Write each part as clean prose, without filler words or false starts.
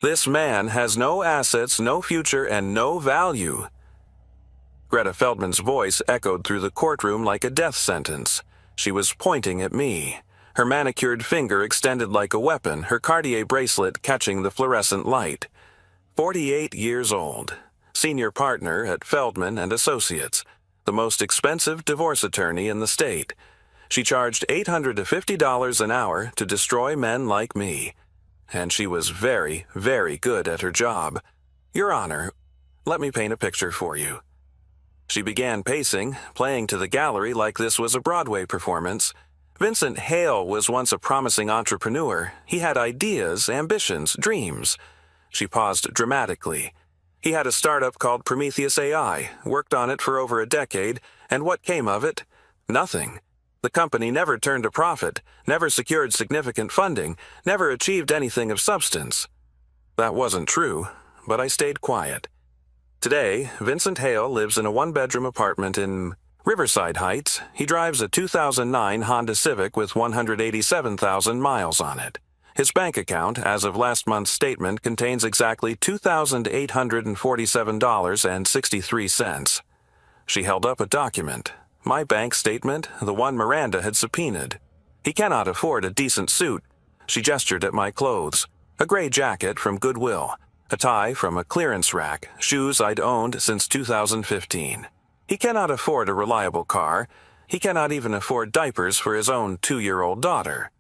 This man has no assets, no future, and no value. Greta Feldman's voice echoed through the courtroom like a death sentence. She was pointing at me, her manicured finger extended like a weapon, her Cartier bracelet catching the fluorescent light. 48 years old, senior partner at Feldman and Associates, the most expensive divorce attorney in the state. She charged $850 an hour to destroy men like me. And she was very, very good at her job. Your Honor, let me paint a picture for you. She began pacing, playing to the gallery like this was a Broadway performance. Vincent Hale was once a promising entrepreneur. He had ideas, ambitions, dreams. She paused dramatically. He had a startup called Prometheus AI, worked on it for over a decade, and what came of it? Nothing. The company never turned a profit, never secured significant funding, never achieved anything of substance. That wasn't true, but I stayed quiet. Today, Vincent Hale lives in a one-bedroom apartment in Riverside Heights. He drives a 2009 Honda Civic with 187,000 miles on it. His bank account, as of last month's statement, contains exactly $2,847.63. She held up a document. My bank statement, the one Miranda had subpoenaed. He cannot afford a decent suit. She gestured at my clothes. A gray jacket from Goodwill, a tie from a clearance rack, shoes I'd owned since 2015. He cannot afford a reliable car. He cannot even afford diapers for his own 2-year-old daughter.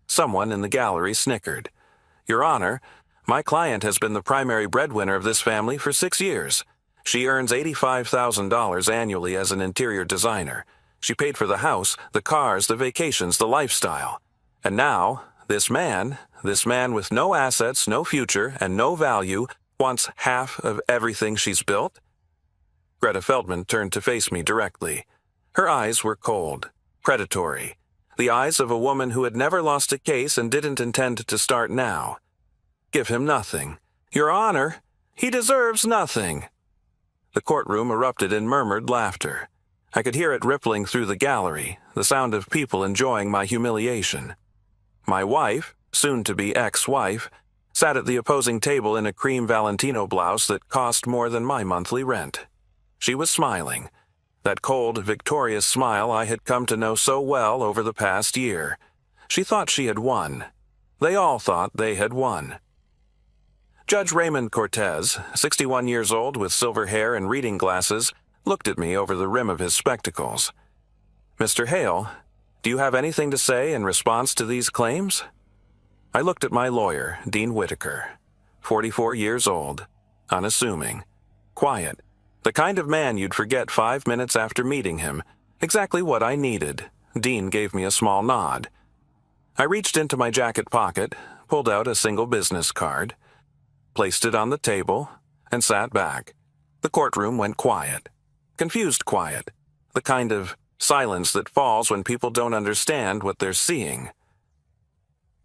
Someone in the gallery snickered. Your Honor, my client has been the primary breadwinner of this family for 6 years. She earns $85,000 annually as an interior designer. She paid for the house, the cars, the vacations, the lifestyle. And now, this man with no assets, no future, and no value, wants half of everything she's built? Greta Feldman turned to face me directly. Her eyes were cold, predatory. The eyes of a woman who had never lost a case and didn't intend to start now. Give him nothing. Your Honor, he deserves nothing. The courtroom erupted in murmured laughter. I could hear it rippling through the gallery, the sound of people enjoying my humiliation. My wife, soon-to-be ex-wife, sat at the opposing table in a cream Valentino blouse that cost more than my monthly rent. She was smiling, that cold, victorious smile I had come to know so well over the past year. She thought she had won. They all thought they had won. Judge Raymond Cortez, 61 years old with silver hair and reading glasses, looked at me over the rim of his spectacles. Mr. Hale, do you have anything to say in response to these claims? I looked at my lawyer, Dean Whitaker, 44 years old, unassuming, quiet, the kind of man you'd forget 5 minutes after meeting him, exactly what I needed. Dean gave me a small nod. I reached into my jacket pocket, pulled out a single business card, placed it on the table, and sat back. The courtroom went quiet. Confused quiet. The kind of silence that falls when people don't understand what they're seeing.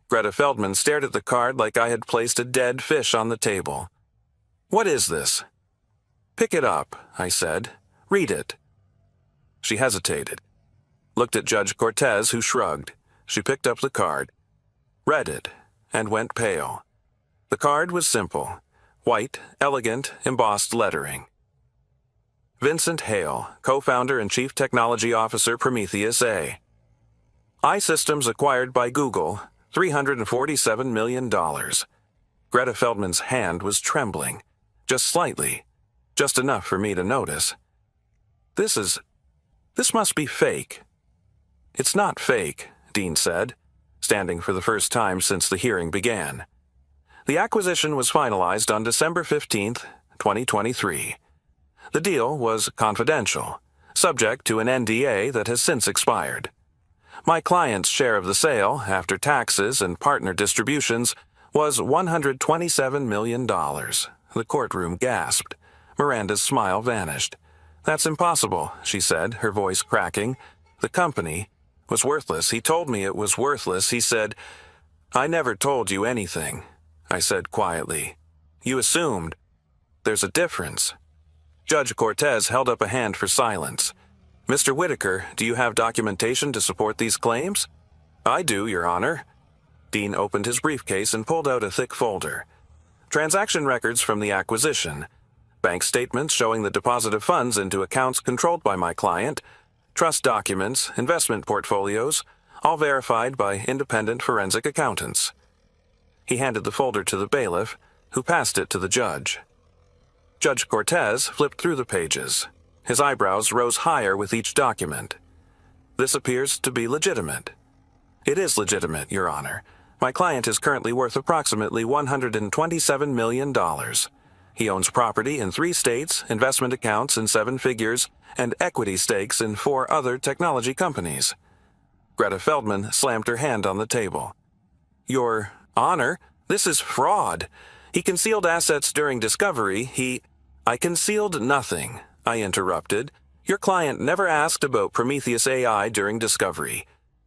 Greta Feldman stared at the card like I had placed a dead fish on the table. What is this? Pick it up, I said. Read it. She hesitated. Looked at Judge Cortez, who shrugged. She picked up the card, read it, and went pale. The card was simple. White, elegant, embossed lettering. Vincent Hale, co-founder and chief technology officer, Prometheus A. iSystems acquired by Google, $347 million. Greta Feldman's hand was trembling, just slightly, just enough for me to notice. This must be fake. It's not fake, Dean said, standing for the first time since the hearing began. The acquisition was finalized on December 15, 2023. The deal was confidential, subject to an NDA that has since expired. My client's share of the sale, after taxes and partner distributions, was $127 million. The courtroom gasped. Miranda's smile vanished. That's impossible, she said, her voice cracking. The company was worthless. He told me it was worthless. He said, I never told you anything, I said quietly. You assumed. There's a difference. Judge Cortez held up a hand for silence. Mr. Whitaker, do you have documentation to support these claims? I do, Your Honor. Dean opened his briefcase and pulled out a thick folder. transaction records from the acquisition, bank statements showing the deposit of funds into accounts controlled by my client, trust documents, investment portfolios, all verified by independent forensic accountants. He handed the folder to the bailiff, who passed it to the judge. Judge Cortez flipped through the pages. His eyebrows rose higher with each document. This appears to be legitimate. It is legitimate, Your Honor. My client is currently worth approximately $127 million. He owns property in 3 states, investment accounts in 7 figures, and equity stakes in 4 other technology companies. Greta Feldman slammed her hand on the table. Your Honor, this is fraud. He concealed assets during discovery. I concealed nothing, I interrupted. Your client never asked about Prometheus AI during discovery.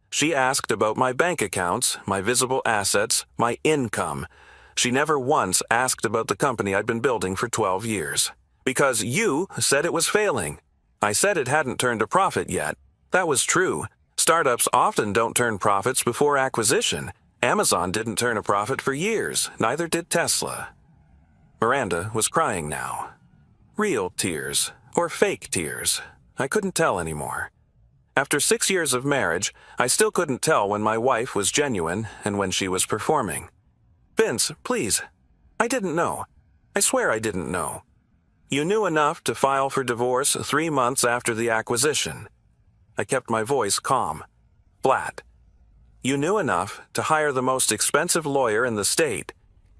She asked about my bank accounts, my visible assets, my income. She never once asked about the company I'd been building for 12 years. Because you said it was failing. I said it hadn't turned a profit yet. That was true. Startups often don't turn profits before acquisition. Amazon didn't turn a profit for years, neither did Tesla. Miranda was crying now. Real tears, or fake tears. I couldn't tell anymore. After 6 years of marriage, I still couldn't tell when my wife was genuine and when she was performing. Vince, please. I didn't know. I swear I didn't know. You knew enough to file for divorce 3 months after the acquisition. I kept my voice calm, flat. You knew enough to hire the most expensive lawyer in the state.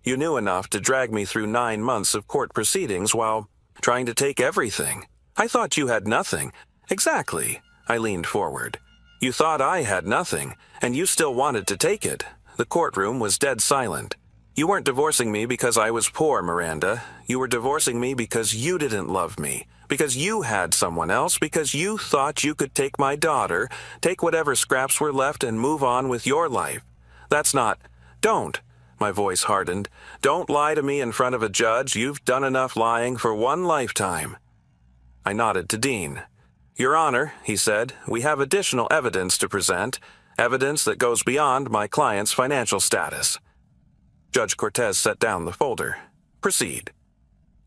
You knew enough to drag me through 9 months of court proceedings while trying to take everything. I thought you had nothing. Exactly. I leaned forward. You thought I had nothing, and you still wanted to take it. The courtroom was dead silent. You weren't divorcing me because I was poor, Miranda. You were divorcing me because you didn't love me, because you had someone else, because you thought you could take my daughter, take whatever scraps were left, and move on with your life. That's not... Don't. My voice hardened. Don't lie to me in front of a judge. You've done enough lying for 1 lifetime. I nodded to Dean. Your Honor, he said, we have additional evidence to present, evidence that goes beyond my client's financial status. Judge Cortez set down the folder. Proceed.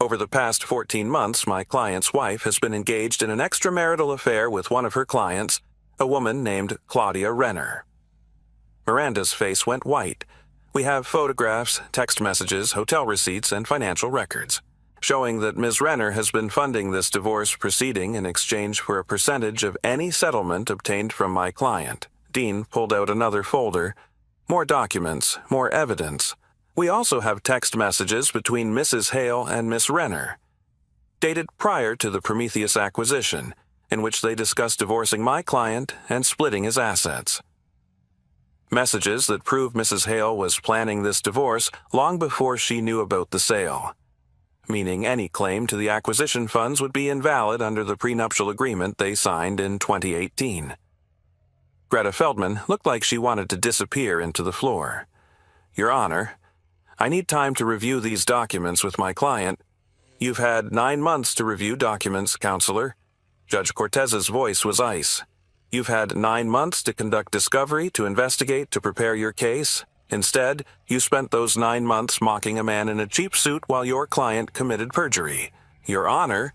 Over the past 14 months, my client's wife has been engaged in an extramarital affair with one of her clients, a woman named Claudia Renner. Miranda's face went white. We have photographs, text messages, hotel receipts, and financial records, showing that Ms. Renner has been funding this divorce proceeding in exchange for a percentage of any settlement obtained from my client. Dean pulled out another folder. More documents, more evidence. We also have text messages between Mrs. Hale and Miss Renner, dated prior to the Prometheus acquisition, in which they discussed divorcing my client and splitting his assets. Messages that prove Mrs. Hale was planning this divorce long before she knew about the sale, meaning any claim to the acquisition funds would be invalid under the prenuptial agreement they signed in 2018. Greta Feldman looked like she wanted to disappear into the floor. Your Honor, I need time to review these documents with my client. You've had 9 months to review documents, Counselor. Judge Cortez's voice was ice. You've had 9 months to conduct discovery, to investigate, to prepare your case. Instead, you spent those 9 months mocking a man in a cheap suit while your client committed perjury. Your Honor,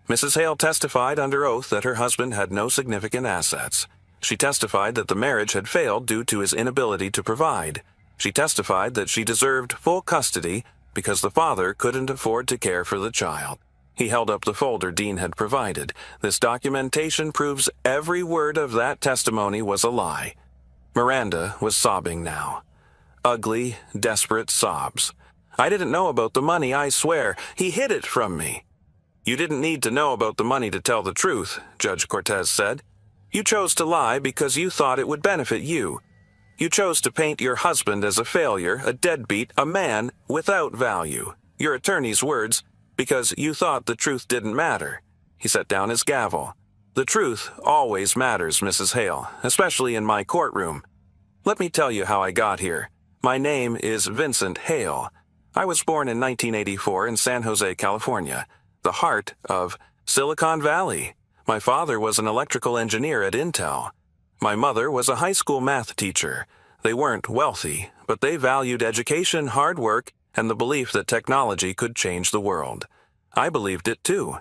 Mrs. Hale testified under oath that her husband had no significant assets. She testified that the marriage had failed due to his inability to provide. She testified that she deserved full custody because the father couldn't afford to care for the child. He held up the folder Dean had provided. This documentation proves every word of that testimony was a lie. Miranda was sobbing now. Ugly, desperate sobs. I didn't know about the money, I swear. He hid it from me. You didn't need to know about the money to tell the truth, Judge Cortez said. You chose to lie because you thought it would benefit you. You chose to paint your husband as a failure, a deadbeat, a man without value. Your attorney's words, because you thought the truth didn't matter. He set down his gavel. The truth always matters, Mrs. Hale, especially in my courtroom. Let me tell you how I got here. My name is Vincent Hale. I was born in 1984 in San Jose, California, the heart of Silicon Valley. My father was an electrical engineer at Intel. My mother was a high school math teacher. They weren't wealthy, but they valued education, hard work, and the belief that technology could change the world. I believed it too.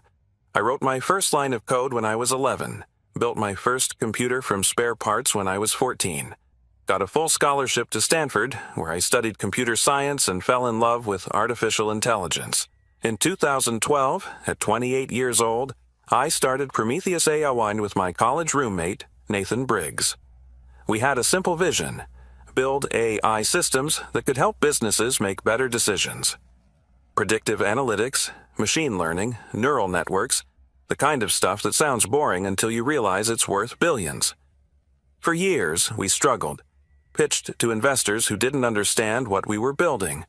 I wrote my first line of code when I was 11, built my first computer from spare parts when I was 14, got a full scholarship to Stanford, where I studied computer science and fell in love with artificial intelligence. In 2012, at 28 years old, I started Prometheus AI with my college roommate, Nathan Briggs. We had a simple vision: build AI systems that could help businesses make better decisions. Predictive analytics, machine learning, neural networks, the kind of stuff that sounds boring until you realize it's worth billions. For years, we struggled, pitched to investors who didn't understand what we were building,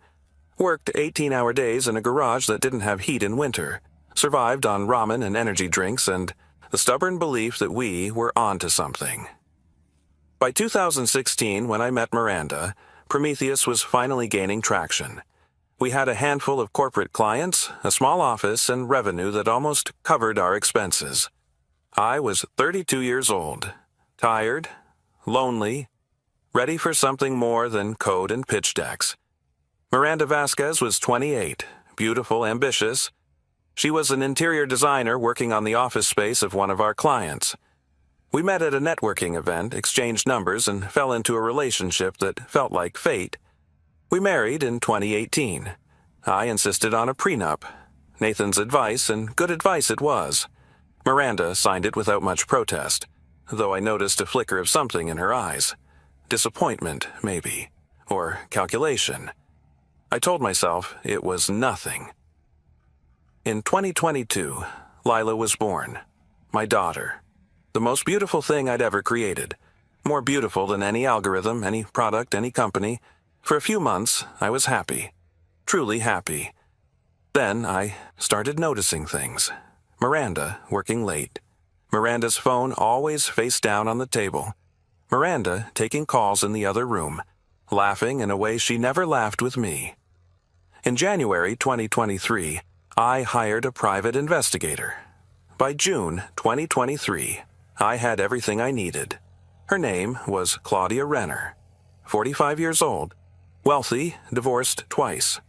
worked 18-hour days in a garage that didn't have heat in winter, survived on ramen and energy drinks, and the stubborn belief that we were onto something. By 2016, when I met Miranda, Prometheus was finally gaining traction. We had a handful of corporate clients, a small office, and revenue that almost covered our expenses. I was 32 years old, tired, lonely, ready for something more than code and pitch decks. Miranda Vasquez was 28, beautiful, ambitious. She was an interior designer working on the office space of one of our clients. We met at a networking event, exchanged numbers, and fell into a relationship that felt like fate. We married in 2018. I insisted on a prenup. Nathan's advice, and good advice it was. Miranda signed it without much protest, though I noticed a flicker of something in her eyes. Disappointment, maybe, or calculation. I told myself it was nothing. In 2022, Lila was born, my daughter. The most beautiful thing I'd ever created. More beautiful than any algorithm, any product, any company. For a few months, I was happy. Truly happy. Then I started noticing things. Miranda working late. Miranda's phone always face down on the table. Miranda taking calls in the other room, laughing in a way she never laughed with me. In January 2023, I hired a private investigator. By June 2023, I had everything I needed. Her name was Claudia Renner, 45 years old, wealthy, divorced twice.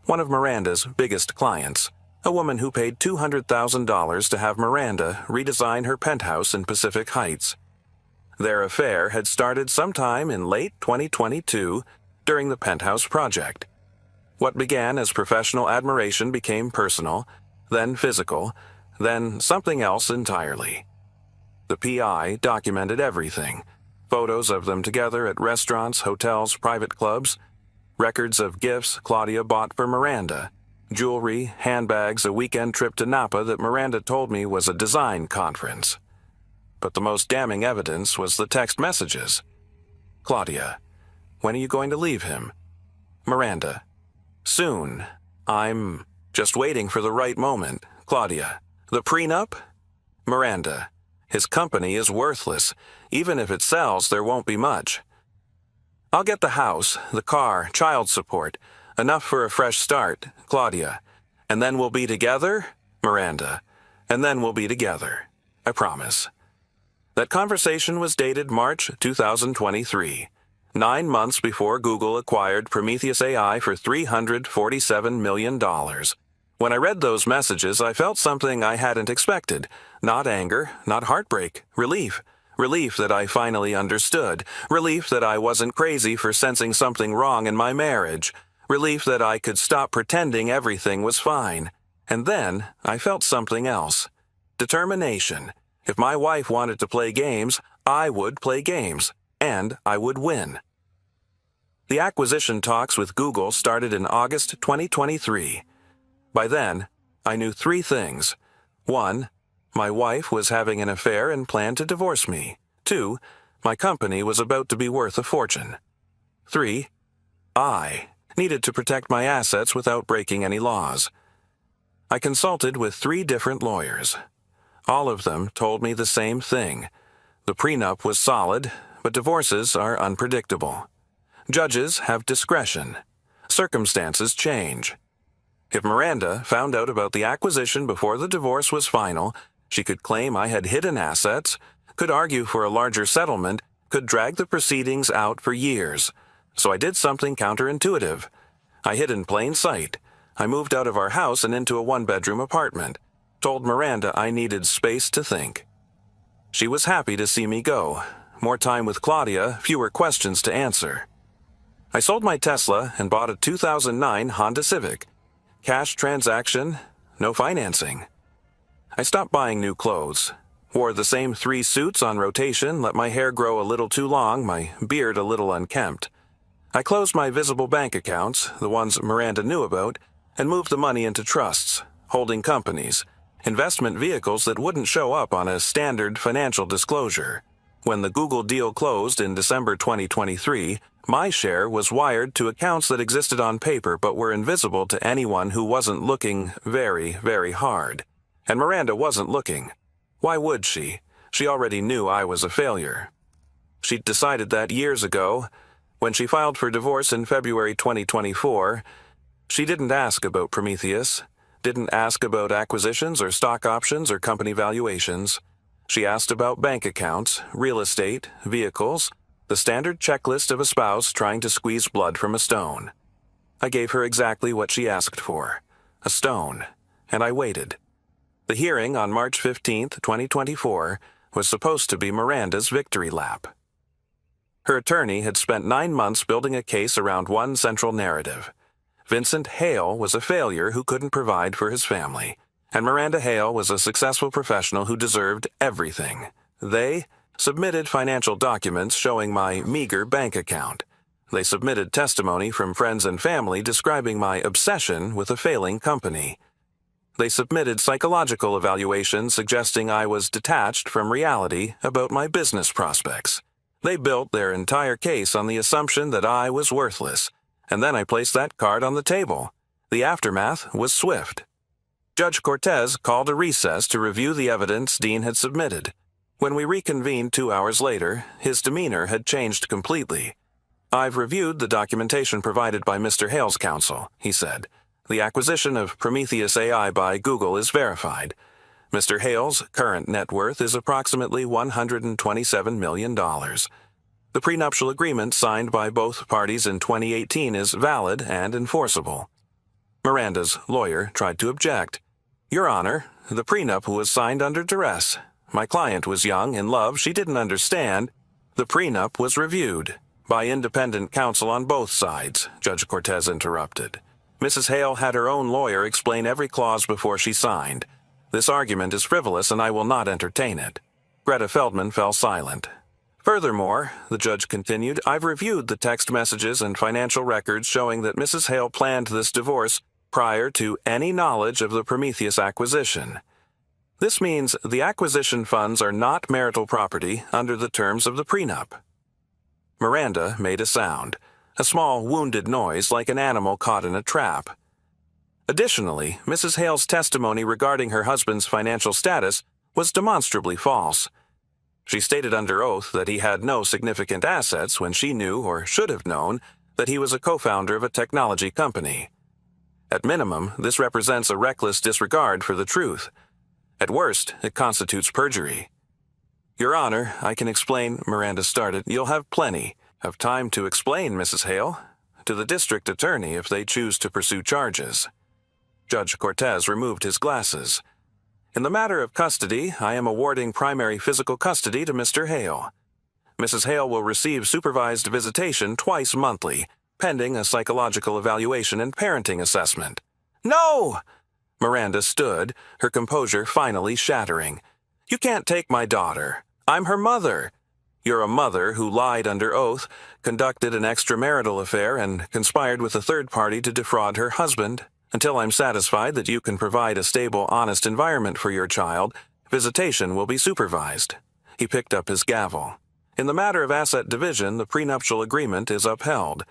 One of Miranda's biggest clients, a woman who paid $200,000 to have Miranda redesign her penthouse in Pacific Heights. Their affair had started sometime in late 2022 during the penthouse project. What began as professional admiration became personal, then physical, then something else entirely. The PI documented everything: photos of them together at restaurants, hotels, private clubs, records of gifts Claudia bought for Miranda, jewelry, handbags, a weekend trip to Napa that Miranda told me was a design conference. But the most damning evidence was the text messages. Claudia, when are you going to leave him? Miranda, soon. I'm just waiting for the right moment. Claudia, the prenup? Miranda, his company is worthless. Even if it sells, there won't be much. I'll get the house, the car, child support, enough for a fresh start. Claudia, and then we'll be together? Miranda, and then we'll be together. I promise. That conversation was dated March 2023, 9 months before Google acquired Prometheus AI for $347 million. When I read those messages, I felt something I hadn't expected. Not anger, not heartbreak, relief. Relief that I finally understood. Relief that I wasn't crazy for sensing something wrong in my marriage. Relief that I could stop pretending everything was fine. And then I felt something else. Determination. If my wife wanted to play games, I would play games, and I would win. The acquisition talks with Google started in August 2023. By then, I knew 3 things. 1, my wife was having an affair and planned to divorce me. 2, my company was about to be worth a fortune. 3, I needed to protect my assets without breaking any laws. I consulted with 3 different lawyers. All of them told me the same thing. The prenup was solid, but divorces are unpredictable. Judges have discretion. Circumstances change. If Miranda found out about the acquisition before the divorce was final, she could claim I had hidden assets, could argue for a larger settlement, could drag the proceedings out for years. So I did something counterintuitive. I hid in plain sight. I moved out of our house and into a one-bedroom apartment. Told Miranda I needed space to think. She was happy to see me go. More time with Claudia, fewer questions to answer. I sold my Tesla and bought a 2009 Honda Civic. Cash transaction, no financing. I stopped buying new clothes. Wore the same 3 suits on rotation, let my hair grow a little too long, my beard a little unkempt. I closed my visible bank accounts, the ones Miranda knew about, and moved the money into trusts, holding companies, investment vehicles that wouldn't show up on a standard financial disclosure. When the Google deal closed in December 2023, my share was wired to accounts that existed on paper but were invisible to anyone who wasn't looking very, very hard. And Miranda wasn't looking. Why would she? She already knew I was a failure. She'd decided that years ago. When she filed for divorce in February 2024, she didn't ask about Prometheus, didn't ask about acquisitions or stock options or company valuations. She asked about bank accounts, real estate, vehicles, the standard checklist of a spouse trying to squeeze blood from a stone. I gave her exactly what she asked for, a stone, and I waited. The hearing on March 15, 2024, was supposed to be Miranda's victory lap. Her attorney had spent 9 months building a case around one central narrative. Vincent Hale was a failure who couldn't provide for his family, and Miranda Hale was a successful professional who deserved everything. They submitted financial documents showing my meager bank account. They submitted testimony from friends and family describing my obsession with a failing company. They submitted psychological evaluations suggesting I was detached from reality about my business prospects. They built their entire case on the assumption that I was worthless, and then I placed that card on the table. The aftermath was swift. Judge Cortez called a recess to review the evidence Dean had submitted. When we reconvened 2 hours later, his demeanor had changed completely. "I've reviewed the documentation provided by Mr. Hale's counsel," he said. "The acquisition of Prometheus AI by Google is verified. Mr. Hale's current net worth is approximately $127 million. The prenuptial agreement signed by both parties in 2018 is valid and enforceable." Miranda's lawyer tried to object. "Your Honor, the prenup was signed under duress. My client was young, in love, she didn't understand. The prenup was reviewed by independent counsel on both sides," Judge Cortez interrupted. "Mrs. Hale had her own lawyer explain every clause before she signed. This argument is frivolous and I will not entertain it." Greta Feldman fell silent. "Furthermore," the judge continued, "I've reviewed the text messages and financial records showing that Mrs. Hale planned this divorce prior to any knowledge of the Prometheus acquisition. This means the acquisition funds are not marital property under the terms of the prenup." Miranda made a sound, a small wounded noise like an animal caught in a trap. Additionally, Mrs. Hale's testimony regarding her husband's financial status was demonstrably false. She stated under oath that he had no significant assets when she knew, or should have known, that he was a co-founder of a technology company. At minimum, this represents a reckless disregard for the truth. At worst, it constitutes perjury. "Your Honor, I can explain," Miranda started. "You'll have plenty of time to explain, Mrs. Hale, to the district attorney if they choose to pursue charges." Judge Cortez removed his glasses. "In the matter of custody, I am awarding primary physical custody to Mr. Hale. Mrs. Hale will receive supervised visitation twice monthly, pending a psychological evaluation and parenting assessment." "No!" Miranda stood, her composure finally shattering. "You can't take my daughter. I'm her mother. You're a mother who lied under oath, conducted an extramarital affair, and conspired with a third party to defraud her husband. Until I'm satisfied that you can provide a stable, honest environment for your child, visitation will be supervised." He picked up his gavel. "In the matter of asset division, the prenuptial agreement is upheld.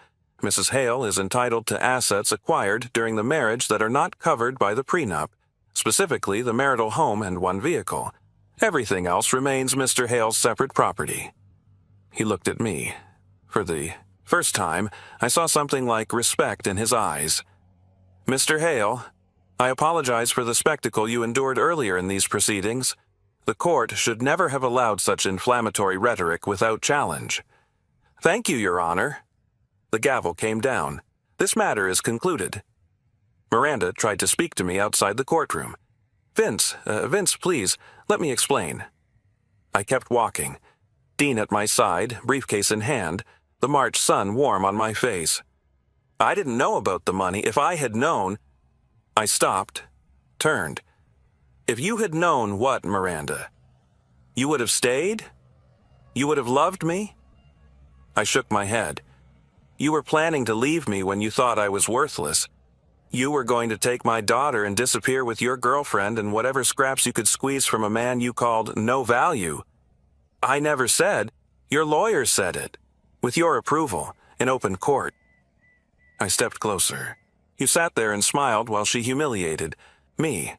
Mrs. Hale is entitled to assets acquired during the marriage that are not covered by the prenup, specifically the marital home and one vehicle. Everything else remains Mr. Hale's separate property." He looked at me. For the first time, I saw something like respect in his eyes. "Mr. Hale, I apologize for the spectacle you endured earlier in these proceedings. The court should never have allowed such inflammatory rhetoric without challenge." "Thank you, Your Honor." The gavel came down. This matter is concluded." Miranda tried to speak to me outside the courtroom. Vince, please, let me explain." I kept walking, Dean at my side, briefcase in hand, the March sun warm on my face. "I didn't know about the money. If I had known—" I stopped, turned. "If you had known what, Miranda? You would have stayed? You would have loved me?" I shook my head. "You were planning to leave me when you thought I was worthless. You were going to take my daughter and disappear with your girlfriend and whatever scraps you could squeeze from a man you called no value. I never said. Your lawyer said it. With your approval, in open court." I stepped closer. You sat there and smiled while she humiliated me,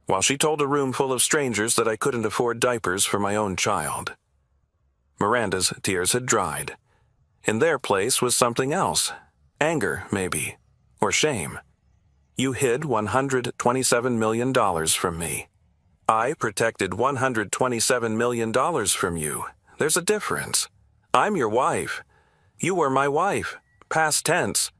while she told a room full of strangers that I couldn't afford diapers for my own child. Miranda's tears had dried. In their place was something else. Anger, maybe. Or shame. You hid $127 million from me. I protected $127 million from you. There's a difference. I'm your wife. You were my wife. Past tense.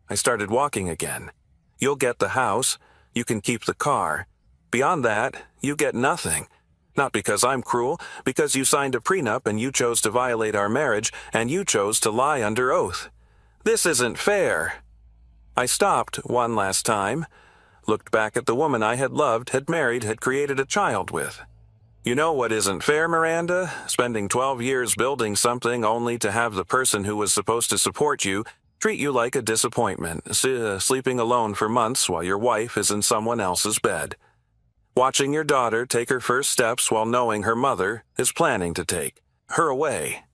I started walking again. You'll get the house. You can keep the car. Beyond that, you get nothing. Not because I'm cruel, because you signed a prenup and you chose to violate our marriage and you chose to lie under oath. This isn't fair. I stopped one last time, looked back at the woman I had loved, had married, had created a child with. You know what isn't fair, Miranda? Spending 12 years building something only to have the person who was supposed to support you treat you like a disappointment, sleeping alone for months while your wife is in someone else's bed. Watching your daughter take her first steps while knowing her mother is planning to take her away.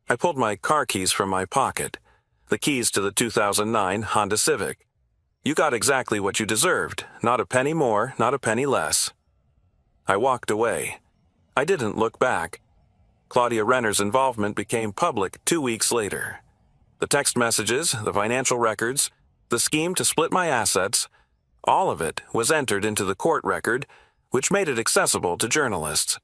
I pulled my car keys from my pocket, the keys to the 2009 Honda Civic. You got exactly what you deserved, not a penny more, not a penny less. I walked away. I didn't look back. Claudia Renner's involvement became public 2 weeks later. The text messages, the financial records, the scheme to split my assets, all of it was entered into the court record, which made it accessible to journalists.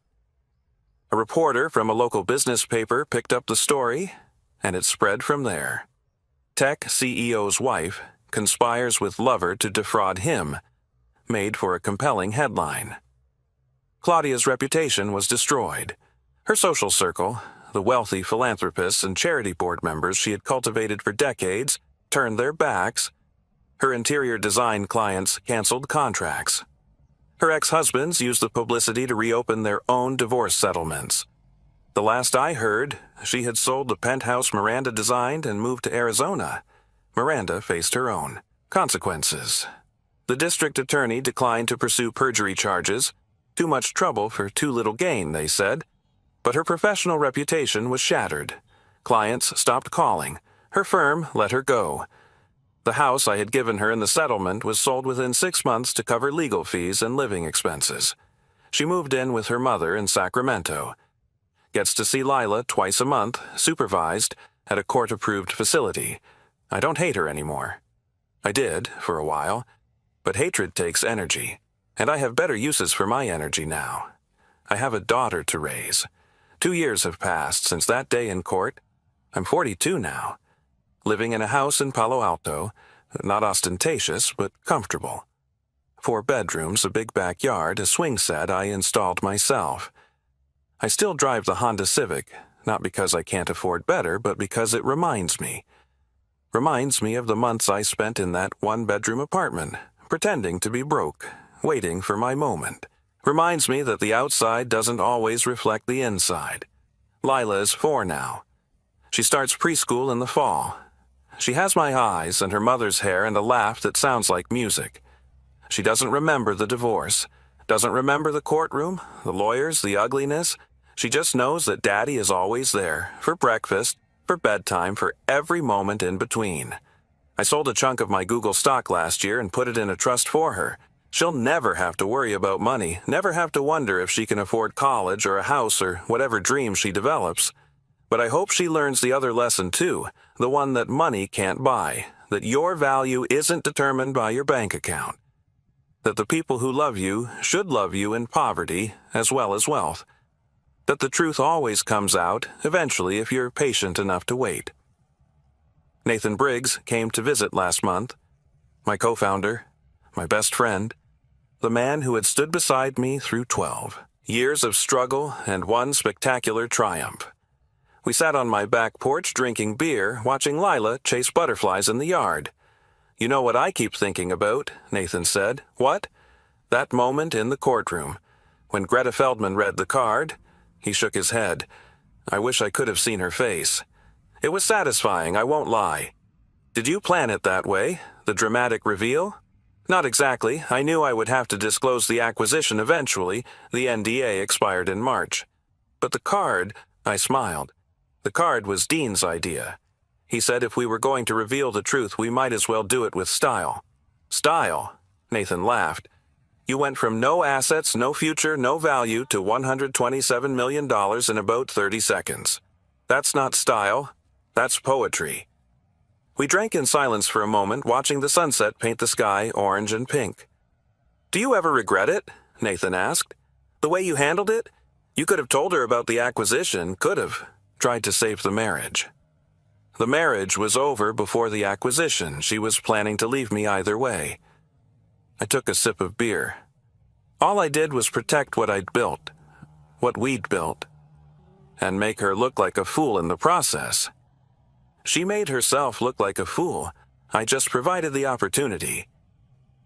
A reporter from a local business paper picked up the story, and it spread from there. Tech CEO's wife conspires with lover to defraud him, made for a compelling headline. Claudia's reputation was destroyed. Her social circle, the wealthy philanthropists and charity board members she had cultivated for decades, turned their backs. Her interior design clients canceled contracts. Her ex-husbands used the publicity to reopen their own divorce settlements. The last I heard, she had sold the penthouse Miranda designed and moved to Arizona. Miranda faced her own consequences. The district attorney declined to pursue perjury charges. Too much trouble for too little gain, they said. But her professional reputation was shattered. Clients stopped calling. Her firm let her go. The house I had given her in the settlement was sold within 6 months to cover legal fees and living expenses. She moved in with her mother in Sacramento. Gets to see Lila twice a month, supervised, at a court-approved facility. I don't hate her anymore. I did, for a while. But hatred takes energy, and I have better uses for my energy now. I have a daughter to raise. 2 years have passed since that day in court. I'm 42 now. Living in a house in Palo Alto, not ostentatious, but comfortable. 4 bedrooms, a big backyard, a swing set I installed myself. I still drive the Honda Civic, not because I can't afford better, but because it reminds me. Reminds me of the months I spent in that 1-bedroom apartment, pretending to be broke, waiting for my moment. Reminds me that the outside doesn't always reflect the inside. Lila is 4 now. She starts preschool in the fall. She has my eyes and her mother's hair and a laugh that sounds like music. She doesn't remember the divorce, doesn't remember the courtroom, the lawyers, the ugliness. She just knows that Daddy is always there, for breakfast, for bedtime, for every moment in between. I sold a chunk of my Google stock last year and put it in a trust for her. She'll never have to worry about money, never have to wonder if she can afford college or a house or whatever dream she develops. But I hope she learns the other lesson too, the one that money can't buy, that your value isn't determined by your bank account. That the people who love you should love you in poverty as well as wealth. That the truth always comes out, eventually, if you're patient enough to wait. Nathan Briggs came to visit last month. My co-founder, my best friend, the man who had stood beside me through 12 years of struggle and one spectacular triumph. We sat on my back porch drinking beer, watching Lila chase butterflies in the yard. "You know what I keep thinking about," Nathan said. "What?" "That moment in the courtroom. When Greta Feldman read the card." He shook his head. I wish I could have seen her face. "It was satisfying, I won't lie." "Did you plan it that way? The dramatic reveal?" "Not exactly. I knew I would have to disclose the acquisition eventually. The NDA expired in March. But the card," I smiled. "The card was Dean's idea. He said if we were going to reveal the truth, we might as well do it with style." "Style?" Nathan laughed. "You went from no assets, no future, no value to $127 million in about 30 seconds. That's not style. That's poetry." We drank in silence for a moment, watching the sunset paint the sky orange and pink. "Do you ever regret it?" Nathan asked. "The way you handled it? You could have told her about the acquisition, could have tried to save the marriage." "The marriage was over before the acquisition. She was planning to leave me either way." I took a sip of beer. "All I did was protect what I'd built, what we'd built, and make her look like a fool in the process." "She made herself look like a fool. I just provided the opportunity."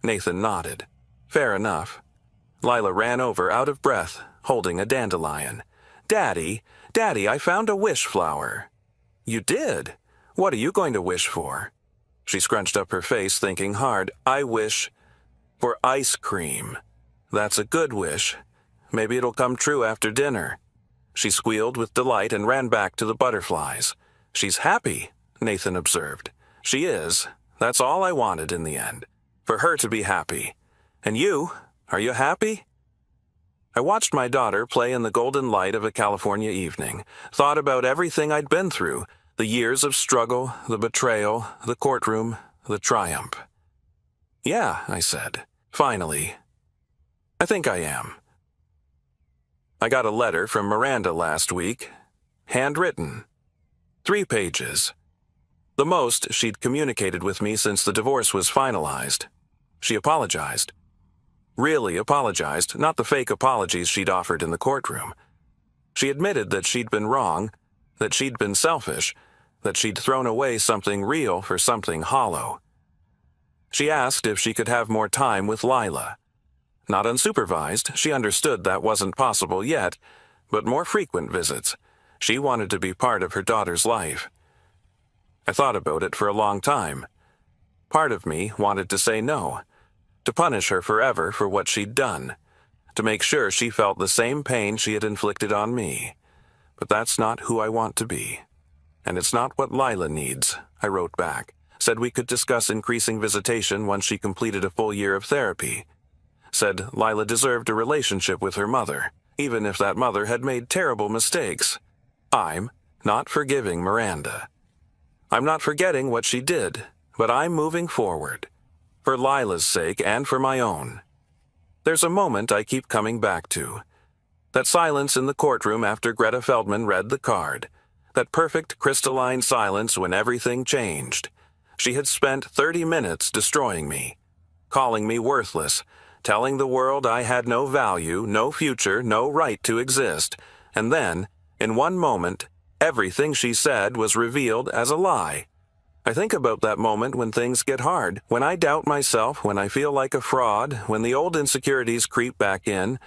Nathan nodded. "Fair enough." Lila ran over, out of breath, holding a dandelion. Daddy, I found a wish flower." "You did? What are you going to wish for?" She scrunched up her face, thinking hard. "I wish for ice cream." "That's a good wish. Maybe it'll come true after dinner." She squealed with delight and ran back to the butterflies. "She's happy," Nathan observed. "She is. That's all I wanted in the end. For her to be happy. And you? Are you happy?" I watched my daughter play in the golden light of a California evening, thought about everything I'd been through, the years of struggle, the betrayal, the courtroom, the triumph. "Yeah," I said. "Finally. I think I am." I got a letter from Miranda last week. Handwritten. 3 pages. The most she'd communicated with me since the divorce was finalized. She apologized. Really apologized, not the fake apologies she'd offered in the courtroom. She admitted that she'd been wrong, that she'd been selfish, that she'd thrown away something real for something hollow. She asked if she could have more time with Lila. Not unsupervised, she understood that wasn't possible yet, but more frequent visits. She wanted to be part of her daughter's life. I thought about it for a long time. Part of me wanted to say no, to punish her forever for what she'd done, to make sure she felt the same pain she had inflicted on me. But that's not who I want to be. And it's not what Lila needs, I wrote back. Said we could discuss increasing visitation once she completed a full year of therapy. Said Lila deserved a relationship with her mother, even if that mother had made terrible mistakes. I'm not forgiving Miranda. I'm not forgetting what she did, but I'm moving forward. For Lila's sake and for my own. There's a moment I keep coming back to. That silence in the courtroom after Greta Feldman read the card. That perfect crystalline silence when everything changed. She had spent 30 minutes destroying me, calling me worthless, telling the world I had no value, no future, no right to exist, and then, in one moment, everything she said was revealed as a lie. I think about that moment when things get hard, when I doubt myself, when I feel like a fraud, when the old insecurities creep back in.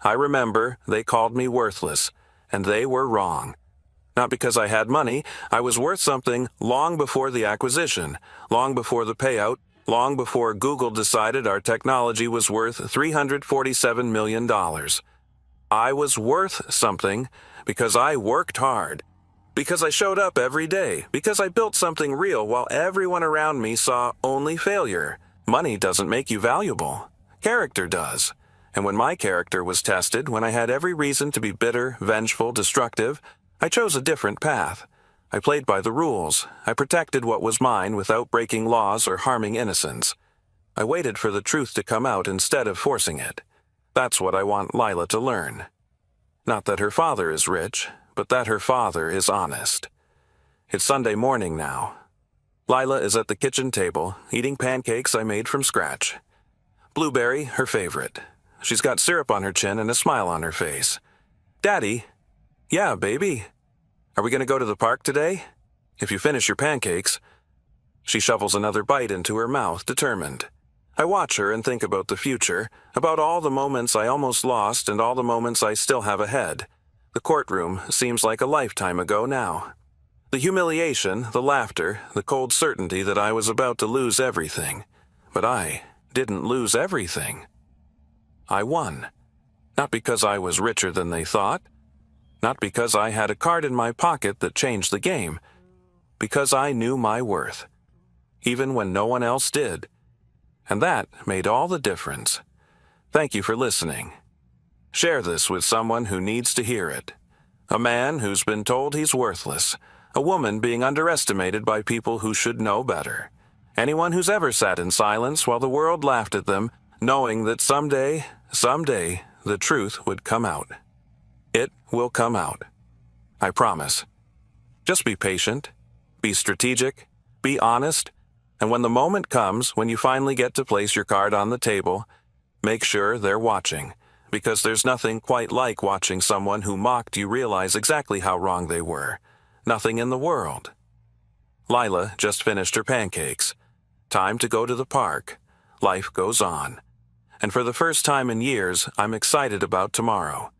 I remember they called me worthless, and they were wrong. Not because I had money, I was worth something long before the acquisition, long before the payout, long before Google decided our technology was worth $347 million. I was worth something because I worked hard, because I showed up every day, because I built something real while everyone around me saw only failure. Money doesn't make you valuable. Character does. And when my character was tested, when I had every reason to be bitter, vengeful, destructive, I chose a different path. I played by the rules. I protected what was mine without breaking laws or harming innocents. I waited for the truth to come out instead of forcing it. That's what I want Lila to learn. Not that her father is rich, but that her father is honest. It's Sunday morning now. Lila is at the kitchen table, eating pancakes I made from scratch. Blueberry, her favorite. She's got syrup on her chin and a smile on her face. Daddy? Yeah, baby? Are we going to go to the park today? If you finish your pancakes. She shovels another bite into her mouth, determined. I watch her and think about the future, about all the moments I almost lost and all the moments I still have ahead. The courtroom seems like a lifetime ago now. The humiliation, the laughter, the cold certainty that I was about to lose everything. But I didn't lose everything. I won. Not because I was richer than they thought. Not because I had a card in my pocket that changed the game. Because I knew my worth. Even when no one else did. And that made all the difference. Thank you for listening. Share this with someone who needs to hear it. A man who's been told he's worthless. A woman being underestimated by people who should know better. Anyone who's ever sat in silence while the world laughed at them, knowing that someday, the truth would come out. It will come out. I promise. Just be patient, be strategic, be honest, and when the moment comes when you finally get to place your card on the table, make sure they're watching, because there's nothing quite like watching someone who mocked you realize exactly how wrong they were. Nothing in the world. Lila just finished her pancakes. Time to go to the park. Life goes on. And for the first time in years, I'm excited about tomorrow.